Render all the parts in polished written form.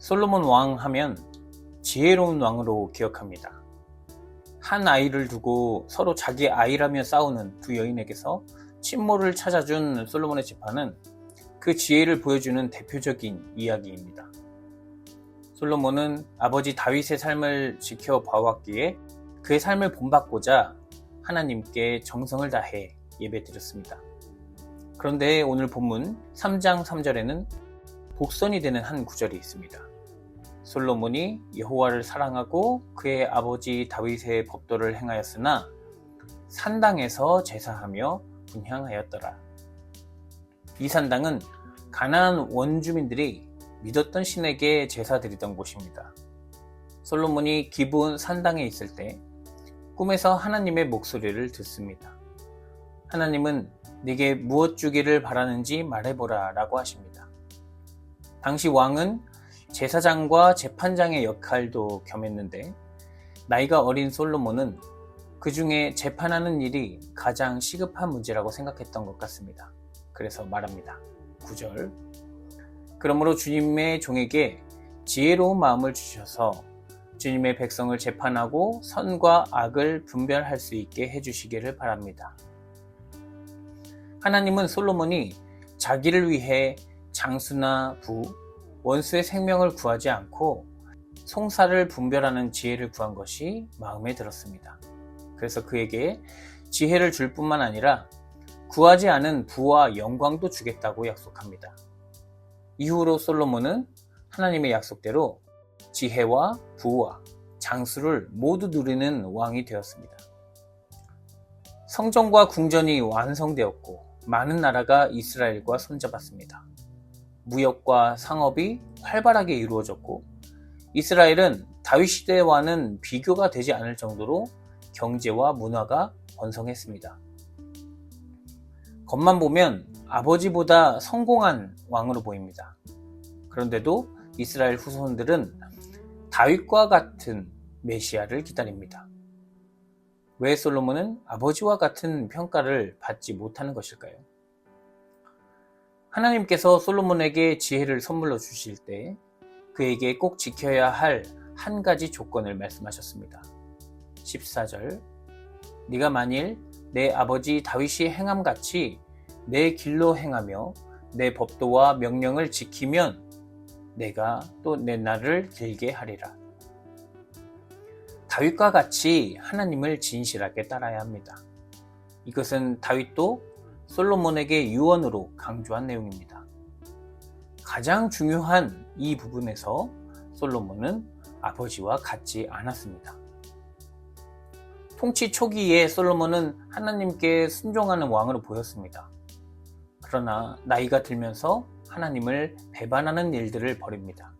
솔로몬 왕 하면 지혜로운 왕으로 기억합니다. 한 아이를 두고 서로 자기 아이라며 싸우는 두 여인에게서 친모를 찾아준 솔로몬의 지파는 그 지혜를 보여주는 대표적인 이야기입니다. 솔로몬은 아버지 다윗의 삶을 지켜봐왔기에 그의 삶을 본받고자 하나님께 정성을 다해 예배드렸습니다. 그런데 오늘 본문 3장 3절에는 복선이 되는 한 구절이 있습니다. 솔로몬이 여호와를 사랑하고 그의 아버지 다윗의 법도를 행하였으나 산당에서 제사하며 분향하였더라. 이 산당은 가나안 원주민들이 믿었던 신에게 제사드리던 곳입니다. 솔로몬이 기브온 산당에 있을 때 꿈에서 하나님의 목소리를 듣습니다. 하나님은 네게 무엇 주기를 바라는지 말해보라 라고 하십니다. 당시 왕은 제사장과 재판장의 역할도 겸했는데 나이가 어린 솔로몬은 그 중에 재판하는 일이 가장 시급한 문제라고 생각했던 것 같습니다. 그래서 말합니다. 9절 그러므로 주님의 종에게 지혜로운 마음을 주셔서 주님의 백성을 재판하고 선과 악을 분별할 수 있게 해주시기를 바랍니다. 하나님은 솔로몬이 자기를 위해 장수나 부, 원수의 생명을 구하지 않고 송사를 분별하는 지혜를 구한 것이 마음에 들었습니다. 그래서 그에게 지혜를 줄 뿐만 아니라 구하지 않은 부와 영광도 주겠다고 약속합니다. 이후로 솔로몬은 하나님의 약속대로 지혜와 부와 장수를 모두 누리는 왕이 되었습니다. 성전과 궁전이 완성되었고 많은 나라가 이스라엘과 손잡았습니다. 무역과 상업이 활발하게 이루어졌고 이스라엘은 다윗 시대와는 비교가 되지 않을 정도로 경제와 문화가 번성했습니다. 겉만 보면 아버지보다 성공한 왕으로 보입니다. 그런데도 이스라엘 후손들은 다윗과 같은 메시아를 기다립니다. 왜 솔로몬은 아버지와 같은 평가를 받지 못하는 것일까요? 하나님께서 솔로몬에게 지혜를 선물로 주실 때 그에게 꼭 지켜야 할 한 가지 조건을 말씀하셨습니다. 14절 네가 만일 내 아버지 다윗이 행함같이 내 길로 행하며 내 법도와 명령을 지키면 내가 또 내 날을 길게 하리라. 다윗과 같이 하나님을 진실하게 따라야 합니다. 이것은 다윗도 솔로몬에게 유언으로 강조한 내용입니다. 가장 중요한 이 부분에서 솔로몬은 아버지와 같지 않았습니다. 통치 초기에 솔로몬은 하나님께 순종하는 왕으로 보였습니다. 그러나 나이가 들면서 하나님을 배반하는 일들을 벌입니다.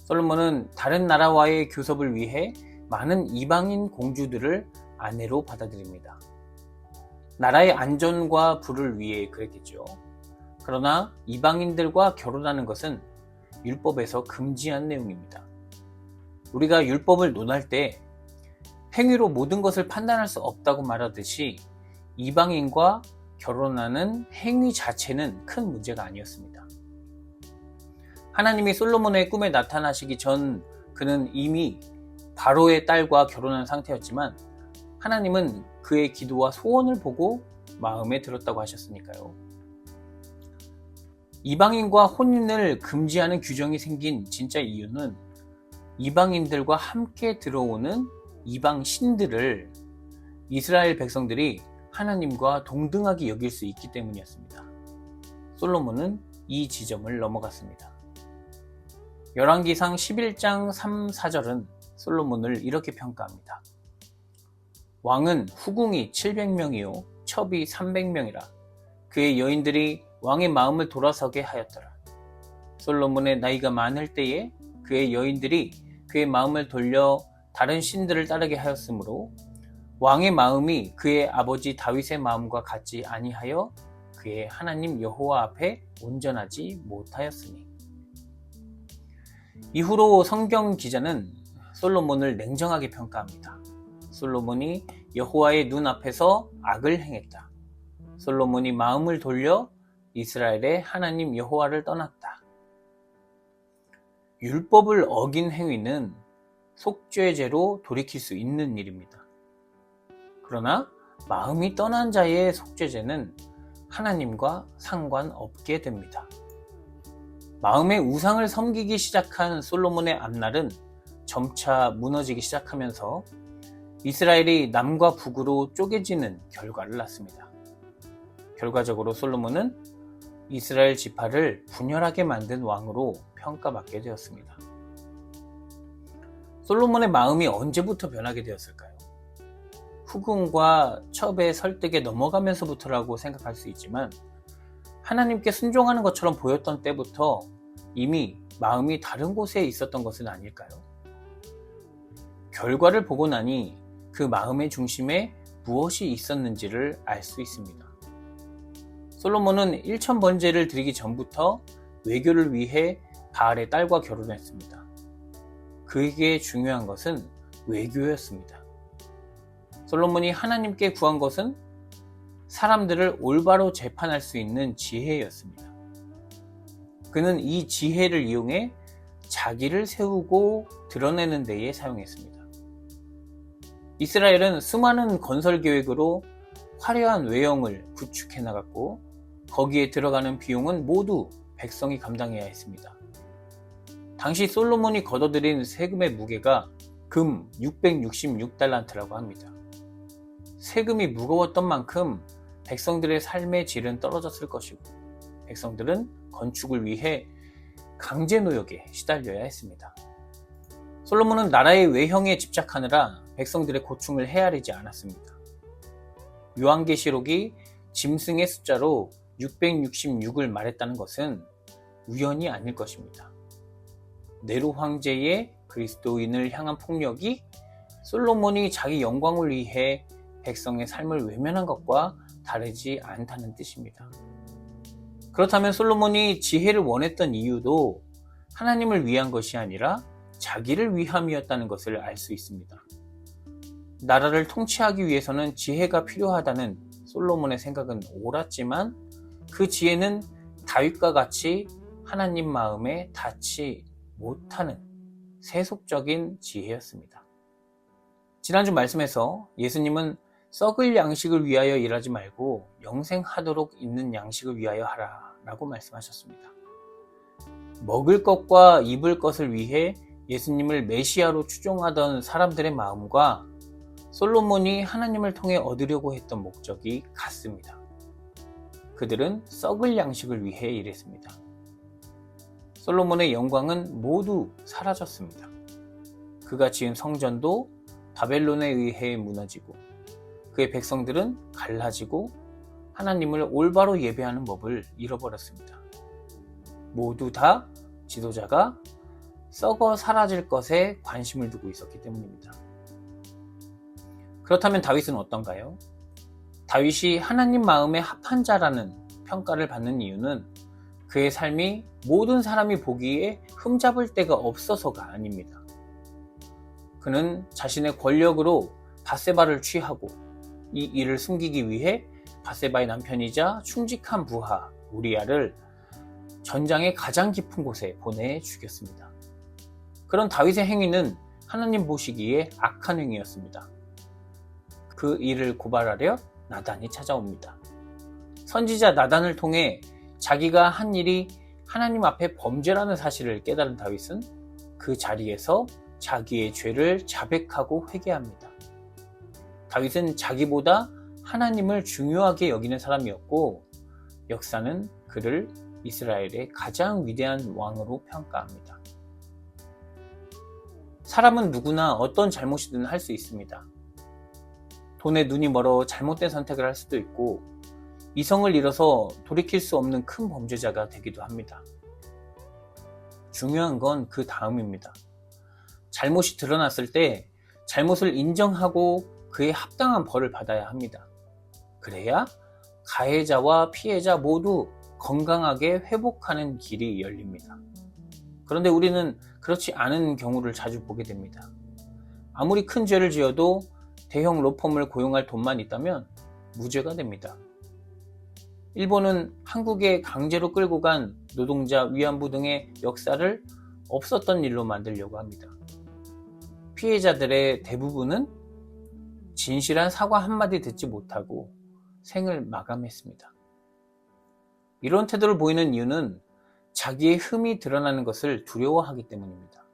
솔로몬은 다른 나라와의 교섭을 위해 많은 이방인 공주들을 아내로 받아들입니다. 나라의 안전과 부를 위해 그랬겠죠. 그러나 이방인들과 결혼하는 것은 율법에서 금지한 내용입니다. 우리가 율법을 논할 때 행위로 모든 것을 판단할 수 없다고 말하듯이 이방인과 결혼하는 행위 자체는 큰 문제가 아니었습니다. 하나님이 솔로몬의 꿈에 나타나시기 전 그는 이미 바로의 딸과 결혼한 상태였지만 하나님은 그의 기도와 소원을 보고 마음에 들었다고 하셨으니까요. 이방인과 혼인을 금지하는 규정이 생긴 진짜 이유는 이방인들과 함께 들어오는 이방 신들을 이스라엘 백성들이 하나님과 동등하게 여길 수 있기 때문이었습니다. 솔로몬은 이 지점을 넘어갔습니다. 열왕기상 11장 3, 4절은 솔로몬을 이렇게 평가합니다. 왕은 후궁이 700명이요 첩이 300명이라 그의 여인들이 왕의 마음을 돌아서게 하였더라. 솔로몬의 나이가 많을 때에 그의 여인들이 그의 마음을 돌려 다른 신들을 따르게 하였으므로 왕의 마음이 그의 아버지 다윗의 마음과 같지 아니하여 그의 하나님 여호와 앞에 온전하지 못하였으니. 이후로 성경 기자는 솔로몬을 냉정하게 평가합니다. 솔로몬이 여호와의 눈 앞에서 악을 행했다. 솔로몬이 마음을 돌려 이스라엘의 하나님 여호와를 떠났다. 율법을 어긴 행위는 속죄죄로 돌이킬 수 있는 일입니다. 그러나 마음이 떠난 자의 속죄죄는 하나님과 상관없게 됩니다. 마음의 우상을 섬기기 시작한 솔로몬의 앞날은 점차 무너지기 시작하면서 이스라엘이 남과 북으로 쪼개지는 결과를 낳습니다. 결과적으로 솔로몬은 이스라엘 지파를 분열하게 만든 왕으로 평가받게 되었습니다. 솔로몬의 마음이 언제부터 변하게 되었을까요? 후궁과 첩의 설득에 넘어가면서부터라고 생각할 수 있지만 하나님께 순종하는 것처럼 보였던 때부터 이미 마음이 다른 곳에 있었던 것은 아닐까요? 결과를 보고 나니 그 마음의 중심에 무엇이 있었는지를 알 수 있습니다. 솔로몬은 1000번제를 드리기 전부터 외교를 위해 바알의 딸과 결혼했습니다. 그에게 중요한 것은 외교였습니다. 솔로몬이 하나님께 구한 것은 사람들을 올바로 재판할 수 있는 지혜였습니다. 그는 이 지혜를 이용해 자기를 세우고 드러내는 데에 사용했습니다. 이스라엘은 수많은 건설 계획으로 화려한 외형을 구축해 나갔고 거기에 들어가는 비용은 모두 백성이 감당해야 했습니다. 당시 솔로몬이 걷어들인 세금의 무게가 금 666달란트라고 합니다. 세금이 무거웠던 만큼 백성들의 삶의 질은 떨어졌을 것이고 백성들은 건축을 위해 강제 노역에 시달려야 했습니다. 솔로몬은 나라의 외형에 집착하느라 백성들의 고충을 헤아리지 않았습니다. 요한계시록이 짐승의 숫자로 666을 말했다는 것은 우연이 아닐 것입니다. 네로 황제의 그리스도인을 향한 폭력이 솔로몬이 자기 영광을 위해 백성의 삶을 외면한 것과 다르지 않다는 뜻입니다. 그렇다면 솔로몬이 지혜를 원했던 이유도 하나님을 위한 것이 아니라 자기를 위함이었다는 것을 알 수 있습니다. 나라를 통치하기 위해서는 지혜가 필요하다는 솔로몬의 생각은 옳았지만 그 지혜는 다윗과 같이 하나님 마음에 닿지 못하는 세속적인 지혜였습니다. 지난주 말씀에서 예수님은 썩을 양식을 위하여 일하지 말고 영생하도록 있는 양식을 위하여 하라 라고 말씀하셨습니다. 먹을 것과 입을 것을 위해 예수님을 메시아로 추종하던 사람들의 마음과 솔로몬이 하나님을 통해 얻으려고 했던 목적이 같습니다. 그들은 썩을 양식을 위해 일했습니다. 솔로몬의 영광은 모두 사라졌습니다. 그가 지은 성전도 바벨론에 의해 무너지고 그의 백성들은 갈라지고 하나님을 올바로 예배하는 법을 잃어버렸습니다. 모두 다 지도자가 썩어 사라질 것에 관심을 두고 있었기 때문입니다. 그렇다면 다윗은 어떤가요? 다윗이 하나님 마음에 합한 자라는 평가를 받는 이유는 그의 삶이 모든 사람이 보기에 흠잡을 데가 없어서가 아닙니다. 그는 자신의 권력으로 밧세바를 취하고 이 일을 숨기기 위해 밧세바의 남편이자 충직한 부하 우리아를 전장의 가장 깊은 곳에 보내 죽였습니다. 그런 다윗의 행위는 하나님 보시기에 악한 행위였습니다. 그 일을 고발하려 나단이 찾아옵니다. 선지자 나단을 통해 자기가 한 일이 하나님 앞에 범죄라는 사실을 깨달은 다윗은 그 자리에서 자기의 죄를 자백하고 회개합니다. 다윗은 자기보다 하나님을 중요하게 여기는 사람이었고 역사는 그를 이스라엘의 가장 위대한 왕으로 평가합니다. 사람은 누구나 어떤 잘못이든 할 수 있습니다. 돈에 눈이 멀어 잘못된 선택을 할 수도 있고 이성을 잃어서 돌이킬 수 없는 큰 범죄자가 되기도 합니다. 중요한 건 그 다음입니다. 잘못이 드러났을 때 잘못을 인정하고 그에 합당한 벌을 받아야 합니다. 그래야 가해자와 피해자 모두 건강하게 회복하는 길이 열립니다. 그런데 우리는 그렇지 않은 경우를 자주 보게 됩니다. 아무리 큰 죄를 지어도 대형 로펌을 고용할 돈만 있다면 무죄가 됩니다. 일본은 한국에 강제로 끌고 간 노동자 위안부 등의 역사를 없었던 일로 만들려고 합니다. 피해자들의 대부분은 진실한 사과 한마디 듣지 못하고 생을 마감했습니다. 이런 태도를 보이는 이유는 자기의 흠이 드러나는 것을 두려워하기 때문입니다.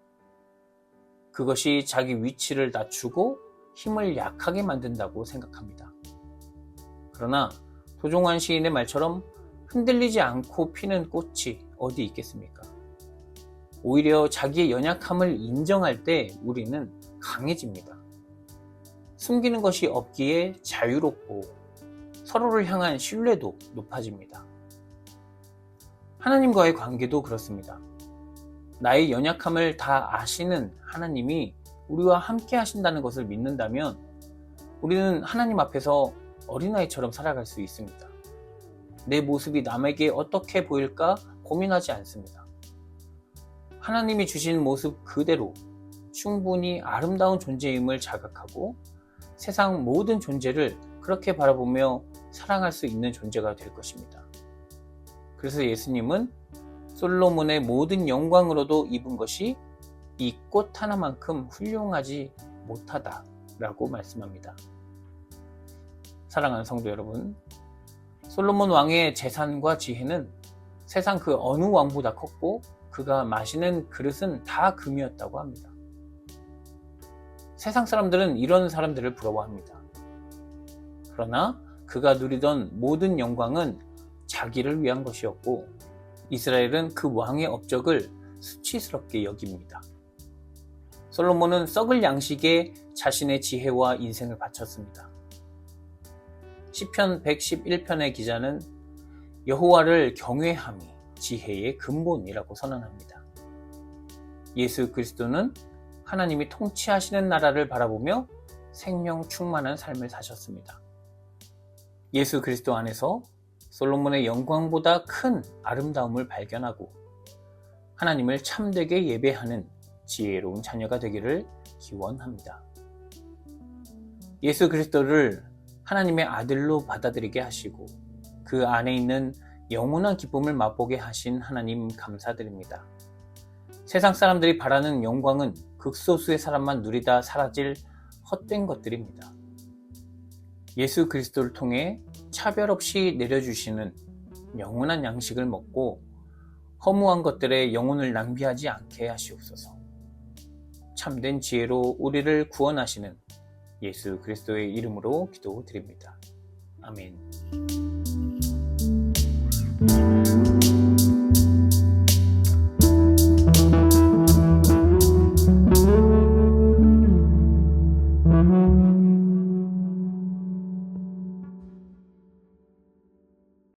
그것이 자기 위치를 낮추고 힘을 약하게 만든다고 생각합니다. 그러나 도종환 시인의 말처럼 흔들리지 않고 피는 꽃이 어디 있겠습니까? 오히려 자기의 연약함을 인정할 때 우리는 강해집니다. 숨기는 것이 없기에 자유롭고 서로를 향한 신뢰도 높아집니다. 하나님과의 관계도 그렇습니다. 나의 연약함을 다 아시는 하나님이 우리와 함께 하신다는 것을 믿는다면 우리는 하나님 앞에서 어린아이처럼 살아갈 수 있습니다. 내 모습이 남에게 어떻게 보일까 고민하지 않습니다. 하나님이 주신 모습 그대로 충분히 아름다운 존재임을 자각하고 세상 모든 존재를 그렇게 바라보며 사랑할 수 있는 존재가 될 것입니다. 그래서 예수님은 솔로몬의 모든 영광으로도 입은 것이 이 꽃 하나만큼 훌륭하지 못하다라고 말씀합니다. 사랑하는 성도 여러분, 솔로몬 왕의 재산과 지혜는 세상 그 어느 왕보다 컸고 그가 마시는 그릇은 다 금이었다고 합니다. 세상 사람들은 이런 사람들을 부러워합니다. 그러나 그가 누리던 모든 영광은 자기를 위한 것이었고 이스라엘은 그 왕의 업적을 수치스럽게 여깁니다. 솔로몬은 썩을 양식에 자신의 지혜와 인생을 바쳤습니다. 시편 111편의 기자는 여호와를 경외함이 지혜의 근본이라고 선언합니다. 예수 그리스도는 하나님이 통치하시는 나라를 바라보며 생명 충만한 삶을 사셨습니다. 예수 그리스도 안에서 솔로몬의 영광보다 큰 아름다움을 발견하고 하나님을 참되게 예배하는 지혜로운 자녀가 되기를 기원합니다. 예수 그리스도를 하나님의 아들로 받아들이게 하시고 그 안에 있는 영원한 기쁨을 맛보게 하신 하나님 감사드립니다. 세상 사람들이 바라는 영광은 극소수의 사람만 누리다 사라질 헛된 것들입니다. 예수 그리스도를 통해 차별 없이 내려주시는 영원한 양식을 먹고 허무한 것들에 영혼을 낭비하지 않게 하시옵소서. 참된 지혜로 우리를 구원하시는 예수 그리스도의 이름으로 기도드립니다. 아멘.